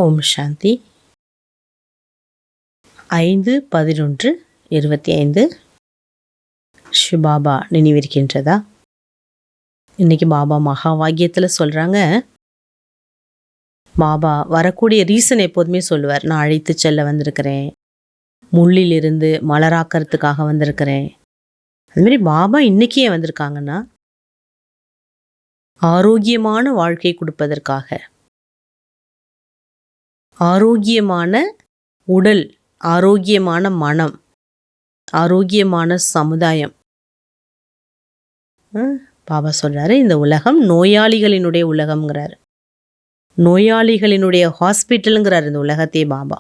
ஓம் சாந்தி. 5/11/25 பாபா நினைவிருக்கின்றதா? இன்னைக்கு பாபா மகா வாக்கியத்தில் சொல்கிறாங்க. பாபா வரக்கூடிய ரீசன் எப்போதுமே சொல்லுவார். நான் அழைத்து செல்ல வந்திருக்கிறேன், முள்ளிலிருந்து மலராக்கிறதுக்காக வந்திருக்கிறேன். அதுமாரி பாபா இன்னைக்கே வந்திருக்காங்கன்னா ஆரோக்கியமான வாழ்க்கை கொடுப்பதற்காக, ஆரோக்கியமான உடல், ஆரோக்கியமான மனம், ஆரோக்கியமான சமுதாயம். பாபா சொல்றாரு, இந்த உலகம் நோயாளிகளினுடைய உலகம்ங்கிறாரு. நோயாளிகளினுடைய ஹாஸ்பிட்டலுங்கிறார் இந்த உலகத்தையே பாபா.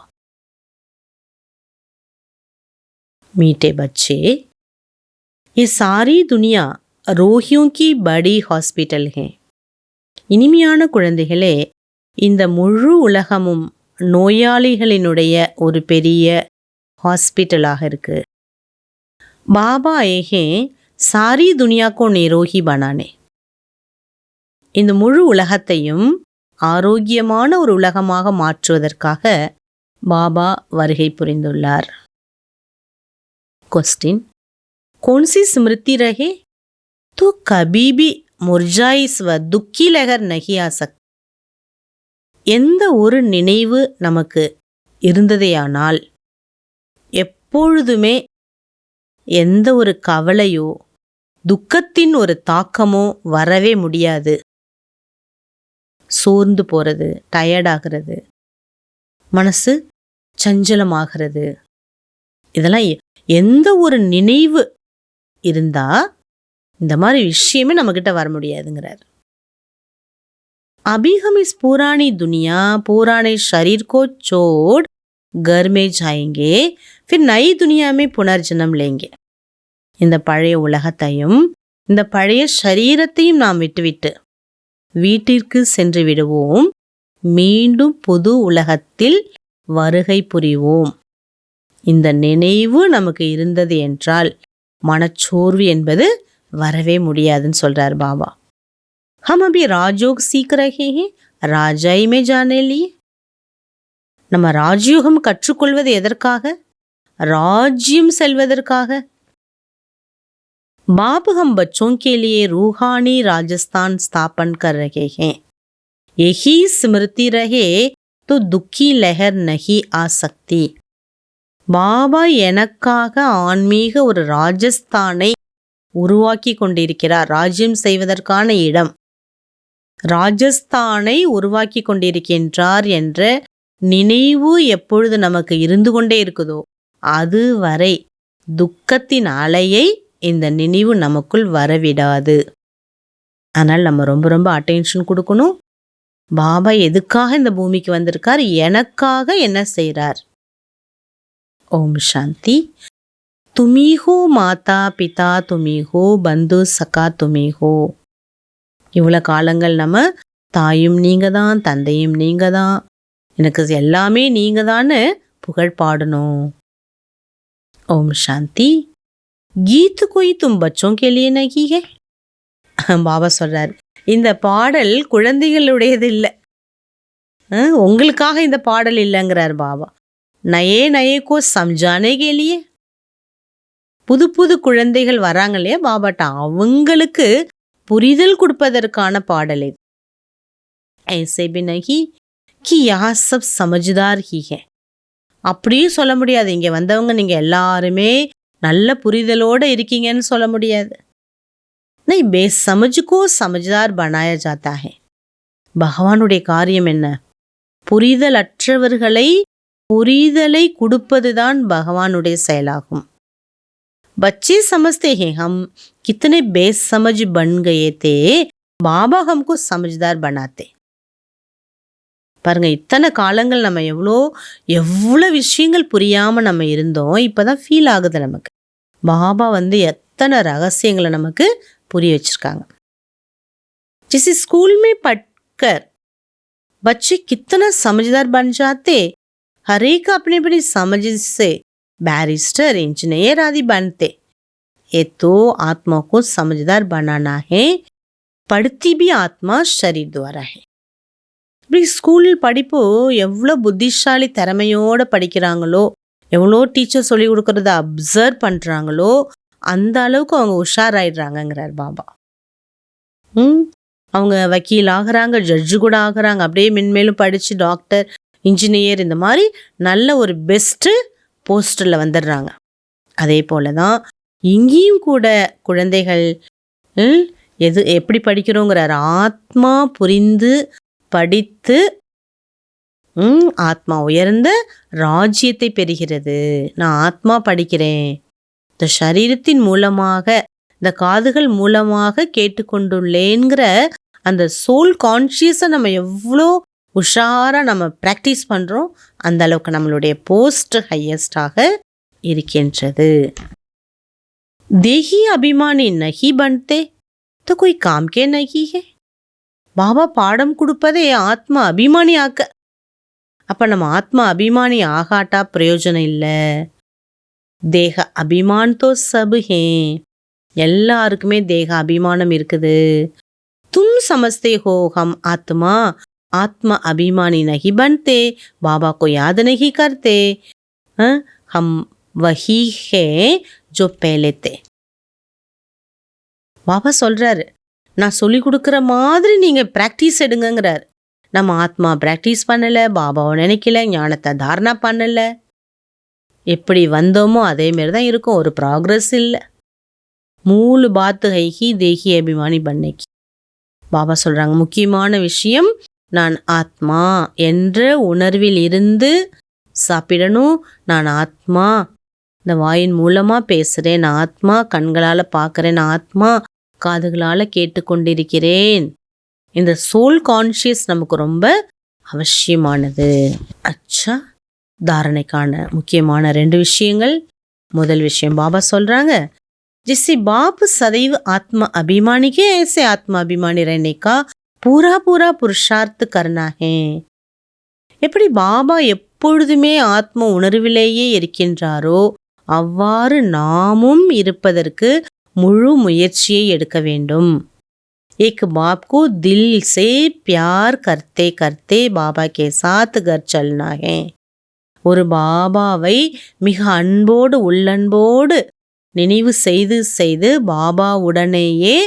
मीठे बच्चे, ये सारी दुनिया रोगियों की बड़ी हॉस्पिटल है. இனிமையான குழந்தைகளே, இந்த முழு உலகமும் நோயாளிகளினுடைய ஒரு பெரிய ஹாஸ்பிட்டலாக இருக்கு. பாபா ஏஹே சாரி துனியாக்கோ நிரோகி பனானே. இந்த முழு உலகத்தையும் ஆரோக்கியமான ஒரு உலகமாக மாற்றுவதற்காக பாபா வருகை புரிந்துள்ளார். क्वेश्चन, कौन सी स्मृति रहे तो कभी भी मुरझाइस व दुखी लहर नहीं आ सकती. எந்த ஒரு நினைவு நமக்கு இருந்ததேயானால் எப்பொழுதுமே எந்த ஒரு கவலையோ துக்கத்தின் ஒரு தாக்கமோ வரவே முடியாது. சோர்ந்து போகிறது, டயர்டாகிறது, மனசு சஞ்சலமாகிறது, இதெல்லாம் எந்த ஒரு நினைவு இருந்தா இந்த மாதிரி விஷயமே நம்மக்கிட்ட வர முடியாதுங்கிறார். अभी हम इस पुरानी दुनिया, पुराने शरीर को छोड़ घर में जाएंगे, फिर नई दुनिया में पुनर्जन्म लेंगे. இந்த பழைய உலகத்தையும் இந்த பழைய சரீரத்தையும் நாம் விட்டுவிட்டு வீட்டிற்கு சென்று விடுவோம். மீண்டும் புது உலகத்தில் வருகை புரிவோம். இந்த நினைவு நமக்கு இருந்தது என்றால் மனச்சோர்வு என்பது வரவே முடியாதுன்னு சொல்றார் பாபா. हम अभी राजयोग सीख रहे हैं राजाई में जाने लिए. நம்ம ராஜயோகம் கற்றுக்கொள்வது எதற்காக? ராஜ்யம் செல்வதற்காக. बाप हम बच्चों के लिए रूहानी राजस्थान स्थापन कर रहे हैं. यही स्मृति रहे तो दुखी लहर नहीं आ सकती. பாபா எனக்காக ஆன்மீக ஒரு ராஜஸ்தானை உருவாக்கி கொண்டிருக்கிறார். ராஜ்யம் செய்வதற்கான இடம் ராஜஸ்தானை உருவாக்கி கொண்டிருக்கின்றார் என்ற நினைவு எப்பொழுது நமக்கு இருந்து கொண்டே இருக்குதோ அதுவரை துக்கத்தின் அலையை இந்த நினைவு நமக்குள் வரவிடாது. ஆனால் நம்ம ரொம்ப ரொம்ப அட்டென்ஷன் கொடுக்கணும். பாபா எதுக்காக இந்த பூமிக்கு வந்திருக்கார், எனக்காக என்ன செய்கிறார். ஓம் சாந்தி. துமி ஹோ மாதா பிதா, துமி ஹோ பந்து சகா, துமி ஹோ. இவ்வளோ காலங்கள் நம்ம தாயும் நீங்க தான், தந்தையும் நீங்க தான், எனக்கு எல்லாமே நீங்க தான்னு புகழ் பாடணும். ஓம் சாந்தி. கீத் கோய் தும் பச்சோं के लिए नहीं है. பாபா சொல்றார், இந்த பாடல் குழந்தைகளுடையது இல்லை, உங்களுக்காக இந்த பாடல் இல்லைங்கிறார் பாபா. நயே நயே கோ சம்ஜானே கே லியே. புது புது குழந்தைகள் வராங்க இல்லையா பாபாட்ட, அவங்களுக்கு புரிதல் கொடுப்பதற்கான பாடல் இது. ऐसे भी नहीं कि यहाँ सब समझदार ही है. அப்படியும் சொல்ல முடியாது, இங்கே வந்தவங்க நீங்கள் எல்லாருமே நல்ல புரிதலோடு இருக்கீங்கன்னு சொல்ல முடியாது. नहीं, बेसमझ को समझदार बनाया जाता है. பகவானுடைய காரியம் என்ன? புரிதல் அற்றவர்களை புரிதலை கொடுப்பதுதான் பகவானுடைய செயலாகும். बच्चे समझते हैं हम कितने बेसमझ बन गए थे, बाबा हमको समझदार बनाते. பாருங்க, இத்தனை காலங்கள் நம்ம எவ்வளோ விஷயங்கள் புரியாமல் நம்ம இருந்தோம். இப்போதான் ஃபீல் ஆகுது நமக்கு. பாபா எத்தனை ரகசியங்களை நமக்கு புரிய வச்சிருக்காங்க. जिस स्कूल में पढ़कर बच्चे कितना समझदार बन जाते, हर एक अपनी अपनी समझ से बैरिस्टर, इंजीनियर आदि बनते. ये तो आत्मा को समझदार बनाना है. पढ़ती भी आत्मा शरीर द्वारा है. இப்படி ஸ்கூல் படிப்பு எவ்வளோ புத்திசாலி திறமையோடு படிக்கிறாங்களோ, எவ்வளோ டீச்சர் சொல்லி கொடுக்கறத அப்சர்வ் பண்ணுறாங்களோ, அந்த அளவுக்கு அவங்க உஷாராயிடுறாங்கங்கிறார் பாபா. அவங்க வக்கீல் ஆகுறாங்க, ஜட்ஜு கூட ஆகுறாங்க. அப்படியே மென்மேலும் படித்து டாக்டர், இன்ஜினியர், இந்த மாதிரி நல்ல ஒரு பெஸ்ட்டு போஸ்டரில் வந்துடுறாங்க. அதே போல தான் இங்கேயும் கூட குழந்தைகள் எப்படி படிக்கிறோங்கிறார். ஆத்மா புரிந்து படித்து ஆத்மா உயர்ந்த ராஜ்யத்தை பெறுகிறது. நான் ஆத்மா படிக்கிறேன், இந்த சரீரத்தின் மூலமாக, இந்த காதுகள் மூலமாக கேட்டுக்கொண்டுள்ளேங்கிற அந்த சோல் கான்ஷியஸை நம்ம எவ்வளோ உஷாராக நம்ம ப்ராக்டிஸ் பண்ணுறோம், அந்த அளவுக்கு நம்மளுடைய போஸ்ட் ஹையஸ்டாக இருக்கின்றது. தேஹி அபிமானி நஹி பன்தே तो कोई काम के नहीं है. பாபா பாடம் கொடுப்பதே ஆத்மா அபிமானி ஆக்க. அப்போ நம்ம ஆத்மா அபிமானி ஆகாட்டா பிரயோஜனம் இல்லை. தேக அபிமான் தோ சப் ஹே, எல்லாருக்குமே தேக அபிமானம் இருக்குது. தும் சமஸ்தே ஹோ ஹம் ஆத்மா ஆத்மா அபிமானி நஹி பன்தே, பாபா को याद नहीं करते, हम वही है जो पहले थे. பாபா சொல்கிறாரு, நான் சொல்லி கொடுக்குற மாதிரி நீங்கள் ப்ராக்டிஸ் எடுங்கங்கிறார். நம்ம ஆத்மா ப்ராக்டிஸ் பண்ணலை, பாபாவை நினைக்கல, ஞானத்தை தாரணா பண்ணலை. எப்படி வந்தோமோ அதேமாரி தான் இருக்கும், ஒரு ப்ராக்ரஸ் இல்லை. மூலு பாத்து ஹைகி தேகி அபிமானி பண்ணைக்கு பாபா சொல்கிறாங்க, முக்கியமான விஷயம் நான் ஆத்மா என்ற உணர்வில் இருந்து சாப்பிடணும். நான் ஆத்மா, இந்த வாயின் மூலமாக பேசுகிறேன், நான் ஆத்மா கண்களால் பார்க்குறேன், நான் ஆத்மா காதுகளால் கேட்டுக்கொண்டிருக்கிறேன். இந்த சோல் கான்ஷியஸ் நமக்கு ரொம்ப அவசியமானது. அச்சா, தாரணைக்கான முக்கியமான 2 விஷயங்கள். முதல் விஷயம் பாபா சொல்கிறாங்க, जिससे बाप सदैव आत्मा अभिमानी के ऐसे आत्मा अभिमानी रहने का पूरा पूरा पुरुषार्थ करना है. எப்படி பாபா எப்பொழுதுமே ஆத்ம உணர்விலேயே இருக்கின்றாரோ அவ்வாறு நாமும் இருப்பதற்கு முழு முயற்சியை எடுக்க வேண்டும். एक बाप को दिल से प्यार करते करते बाबा के साथ घर चलना है. ஒரு பாபாவை மிக அன்போடு உள்ளன்போடு நினைவு செய்து செய்து பாபாவுடனேயே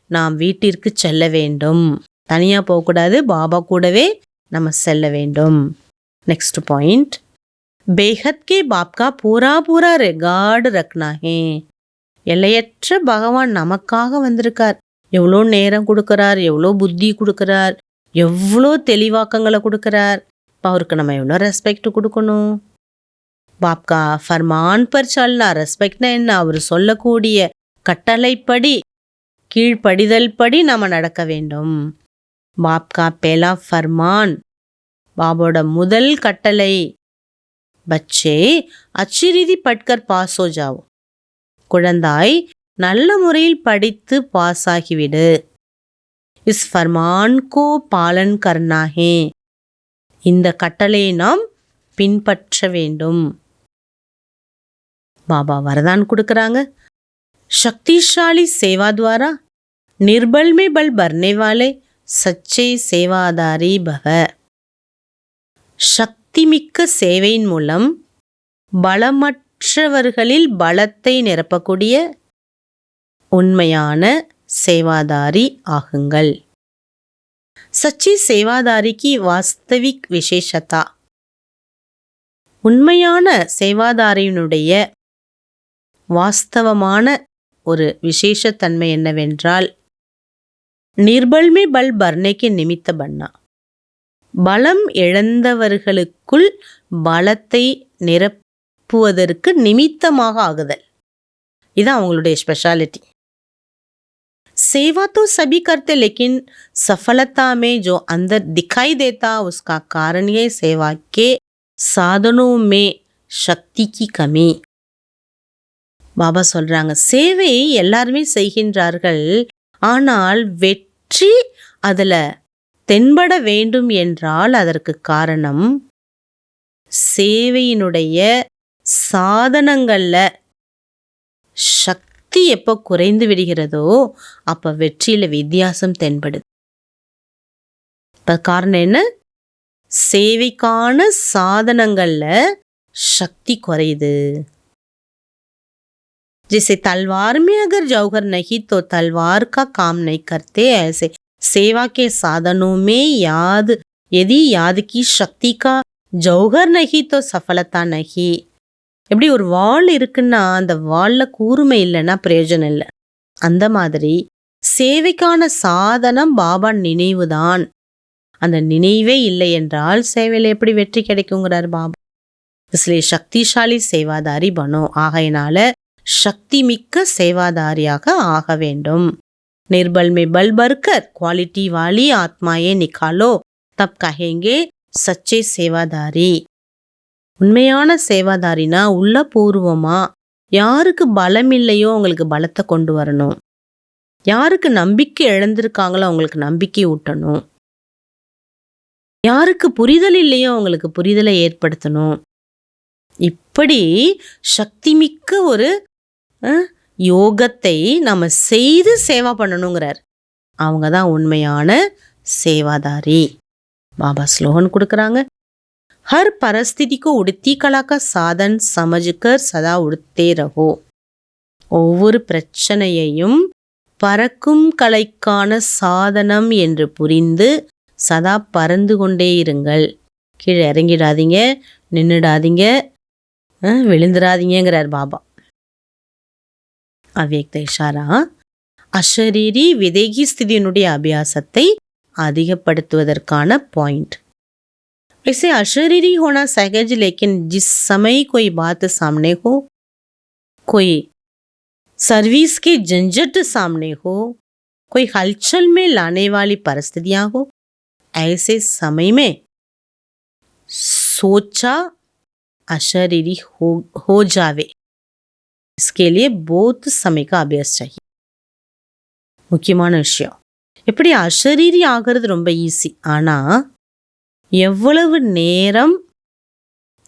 நாம் வீட்டிற்கு செல்ல வேண்டும். தனியாக போகக்கூடாது, பாபா கூடவே நம்ம செல்ல வேண்டும். Next point, Behat K pop கா பூரா பூரா ரெகார்டு ரக்னா ஹே. எல்லையற்ற பகவான் நமக்காக வந்திருக்கார். எவ்வளோ நேரம் கொடுக்குறார், எவ்வளோ புத்தி கொடுக்குறார், எவ்வளோ தெளிவாக்கங்களை கொடுக்குறார். இப்போ அவருக்கு நம்ம எவ்வளோ ரெஸ்பெக்ட் கொடுக்கணும். பாப்கா ஃபர்மான் பர் சல்னா, ரெஸ்பெக்ட்னா என்ன, அவர் சொல்லக்கூடிய கட்டளைப்படி, கீழ்ப்படிதல் படி நாம் நடக்க வேண்டும். பாப்கா பேலா ஃபர்மான், பாபோட முதல் கட்டளை, பச்சே அச்சி ரீதி பட்கர் பாஸ் ஹோ ஜாவோ. குழந்தாய், நல்ல முறையில் படித்து பாஸ் ஆகிவிடு. இஸ் ஃபர்மான் கோ பாலன் கர்னா ஹே. இந்த கட்டளையை நாம் பின்பற்ற வேண்டும். பாபா வரதான் கொடுக்குறாங்க, சக்திசாலி சேவா துவாரா நிர்பல் மே பல் பர்னே வாலே சச்சே சேவாதாரி பவ. சக்திமிக்க சேவையின் மூலம் பலமற்றவர்களில் பலத்தை நிரப்பக்கூடிய உண்மையான சேவாதாரி ஆகுங்கள். சச்சி சேவாதாரிக்கு வாஸ்தவிக் விசேஷதா, உண்மையான சேவாதாரியினுடைய வாஸ்தவமான ஒரு விசேஷத்தன்மை என்னவென்றால், நிர்பல்மே பல் பர்னேக்கு நிமித்த பண்ணா, பலம் இழந்தவர்களுக்குள் பலத்தை நிரப்புவதற்கு நிமித்தமாக ஆகுதல். இதுதான் அவங்களுடைய ஸ்பெஷாலிட்டி. सेवा तो सभी करते, लेकिन सफलता में जो अंदर दिखाई देता उसका कारण ये सेवा के साधनों में शक्ति की कमी. பாபா சொல்றாங்க, சேவை எல்லாருமே செய்கின்றார்கள், ஆனால் வெற்றி அதில் தென்பட வேண்டும் என்றால் அதற்கு காரணம் சேவையினுடைய சாதனங்களில் சக்தி எப்போ குறைந்து விடுகிறதோ அப்போ வெற்றியில் வித்தியாசம் தென்படுது. இப்போ காரணம் என்ன? சேவைக்கான சாதனங்கள்ல शक्ति குறையுது. जैसे तलवार में अगर जौहर नहीं तो तलवार का काम नहीं करते, ऐसे सेवा के साधनों में यदि याद की शक्ति का जौहर नहीं तो सफलता नहीं. எப்படி ஒரு வாள் இருக்குன்னா அந்த வாள்ல கூர்மை இல்லைன்னா பிரயோஜனம் இல்லை. அந்த மாதிரி சேவைக்கான சாதனம் பாபா நினைவுதான். அந்த நினைவே இல்லை என்றால் சேவையில் எப்படி வெற்றி கிடைக்குங்கிறார் பாபா. इसलिए शक्तिशाली सेवादारी बनो. ஆகையினால சக்தி மிக்க சேவாதாரியாக ஆக வேண்டும். निर्बल में बल भरकर क्वालिटी वाली आत्माएं निकालो तब कहेंगे सच्चे सेवादारी. உண்மையான சேவாதாரினா உள்ள பூர்வமா யாருக்கு பலம் இல்லையோ அவங்களுக்கு பலத்தை கொண்டு வரணும். யாருக்கு நம்பிக்கை இழந்திருக்காங்களோ அவங்களுக்கு நம்பிக்கை ஊட்டணும். யாருக்கு புரிதல் இல்லையோ அவங்களுக்கு புரிதலை ஏற்படுத்தணும். இப்படி சக்தி மிக்க ஒரு யோகத்தை நம்ம செய்து சேவா பண்ணணுங்கிறார். அவங்க தான் உண்மையான சேவாதாரி. பாபா ஸ்லோகன் கொடுக்குறாங்க. हर परिस्थिति को उड़ती कला का साधन समझकर सदा उड़ते रहो. ஒவ்வொரு பிரச்சனையையும் பறக்கும் கலைக்கான சாதனம் என்று புரிந்து சதா பறந்து கொண்டே இருங்கள். கீழே இறங்கிடாதீங்க, நின்றுடாதீங்க, விழுந்துடாதீங்கிறார் பாபா. அவ்யக்த இஷாரா அஷரீரி விதேகி ஸ்திதியினுடைய அபியாசத்தை அதிகப்படுத்துவதற்கான பாயிண்ட். वैसे अशरीरी होना सहज, लेकिन जिस समय कोई बात सामने हो, कोई सर्विस के झंझट सामने हो, कोई हलचल में लाने वाली परिस्थितियां हो, ऐसे समय में सोचा अशरीरी हो जावे. इसके लिए बहुत समय का अभ्यास चाहिए. முக்கியமான விஷயம். எப்படி அஷரீரி ஆகிறது ரொம்ப ஈஸி. ஆனா எவ்வளவு நேரம்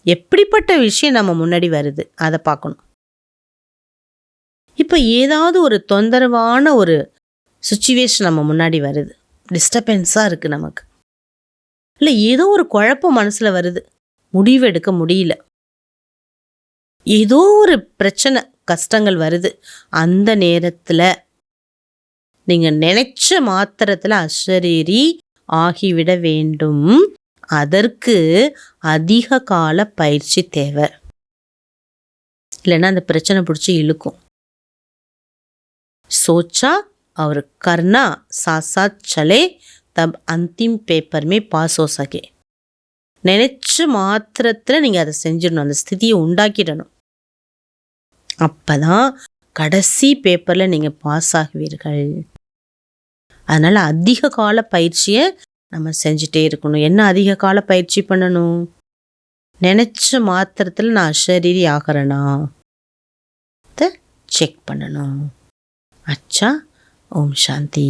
எப்படிப்பட்ட விஷயம் நம்ம முன்னாடி வருது அதை பார்க்கணும். இப்போ ஏதாவது ஒரு தொந்தரவான ஒரு சுச்சுவேஷன் நம்ம முன்னாடி வருது, டிஸ்டர்பன்ஸாக இருக்குது நமக்கு, இல்லை ஏதோ ஒரு குழப்பம் மனசில் வருது, முடிவு எடுக்க முடியல, ஏதோ ஒரு பிரச்சனை கஷ்டங்கள் வருது. அந்த நேரத்தில் நீங்கள் நினைச்ச மாத்திரத்தில் அஷரீரி ஆகிவிட வேண்டும். அதற்கு அதிக கால பயிற்சி தேவை. இல்லைன்னா அந்த பிரச்சனை பிடிச்சி இழுக்கும். सोचा और करना साथ साथ चले तब अंतिम पेपर में पास हो सके. நினைச்ச மாத்திரத்தில் நீங்கள் அதை செஞ்சிடணும், அந்த ஸ்திதியை உண்டாக்கிடணும். அப்பதான் கடைசி பேப்பரில் நீங்கள் பாஸ் ஆகுவீர்கள். அதனால் அதிக கால பயிற்சியை நம்ம செஞ்சுட்டே இருக்கணும். என்ன அதிக கால பயிற்சி பண்ணணும்? நினைச்ச மாத்திரத்தில் நான் அஷரீரி ஆகிறேனா செக் பண்ணணும். अच्छा, ओम शांति.